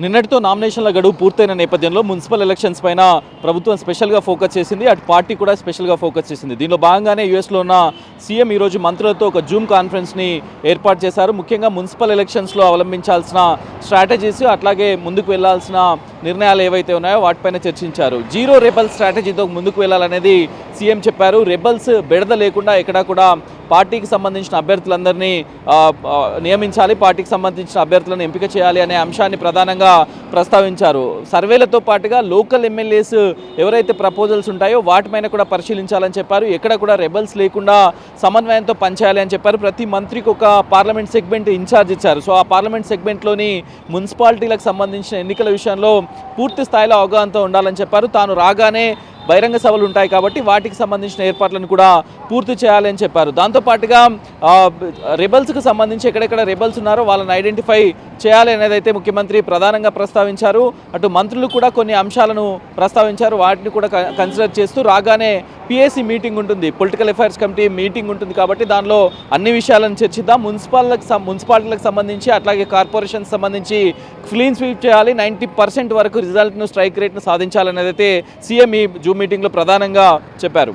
నిన్నటితో నామినేషన్ల గడువు పూర్తయిన నేపథ్యంలో మున్సిపల్ ఎలక్షన్స్ పైన ప్రభుత్వం స్పెషల్గా ఫోకస్ చేసింది. అటు పార్టీ కూడా స్పెషల్గా ఫోకస్ చేసింది. దీనిలో భాగంగానే యూఎస్లో ఉన్న సీఎం ఈరోజు మంత్రులతో ఒక జూమ్ కాన్ఫరెన్స్ని ఏర్పాటు చేశారు. ముఖ్యంగా మున్సిపల్ ఎలక్షన్స్లో అవలంబించాల్సిన స్ట్రాటజీస్, అట్లాగే ముందుకు వెళ్లాల్సిన నిర్ణయాలు ఏవైతే ఉన్నాయో వాటిపైన చర్చించారు. జీరో రెబల్ స్ట్రాటజీతో ముందుకు వెళ్లాలనేది సీఎం చెప్పారు. రెబల్స్ బెడద లేకుండా ఎక్కడా కూడా పార్టీకి సంబంధించిన అభ్యర్థులందరినీ నియమించాలి, పార్టీకి సంబంధించిన అభ్యర్థులను ఎంపిక చేయాలి అనే అంశాన్ని ప్రధానంగా ప్రస్తావించారు. సర్వేలతో పాటుగా లోకల్ ఎమ్మెల్యేస్ ఎవరైతే ప్రపోజల్స్ ఉంటాయో వాటిపైన కూడా పరిశీలించాలని చెప్పారు. ఎక్కడ కూడా రెబల్స్ లేకుండా సమన్వయంతో పనిచేయాలి అని చెప్పారు. ప్రతి మంత్రికి ఒక పార్లమెంట్ సెగ్మెంట్ ఇన్ఛార్జ్ ఇచ్చారు. సో ఆ పార్లమెంట్ సెగ్మెంట్లోని మున్సిపాలిటీలకు సంబంధించిన ఎన్నికల విషయంలో పూర్తి స్థాయిలో అవగాహనతో ఉండాలని చెప్పారు. తాను రాగానే బహిరంగ సభలు ఉంటాయి కాబట్టి వాటికి సంబంధించిన ఏర్పాట్లను కూడా పూర్తి చేయాలని చెప్పారు. దాంతోపాటుగా రెబల్స్కి సంబంధించి ఎక్కడెక్కడ రెబల్స్ ఉన్నారో వాళ్ళని ఐడెంటిఫై చేయాలి అనేది అయితే ముఖ్యమంత్రి ప్రధానంగా ప్రస్తావించారు. అటు మంత్రులు కూడా కొన్ని అంశాలను ప్రస్తావించారు. వాటిని కూడా కన్సిడర్ చేస్తూ రాగానే పిఎస్సి మీటింగ్ ఉంటుంది, పొలిటికల్ అఫైర్స్ కమిటీ మీటింగ్ ఉంటుంది కాబట్టి దానిలో అన్ని విషయాలను చర్చిద్దాం. మున్సిపాలిటీలకు సంబంధించి అట్లాగే కార్పొరేషన్స్ సంబంధించి క్లీన్ స్వీప్ చేయాలి, 90% వరకు రిజల్ట్ను, స్ట్రైక్ రేట్ను సాధించాలనేది అయితే సీఎం ఈ జూమ్ మీటింగ్లో ప్రధానంగా చెప్పారు.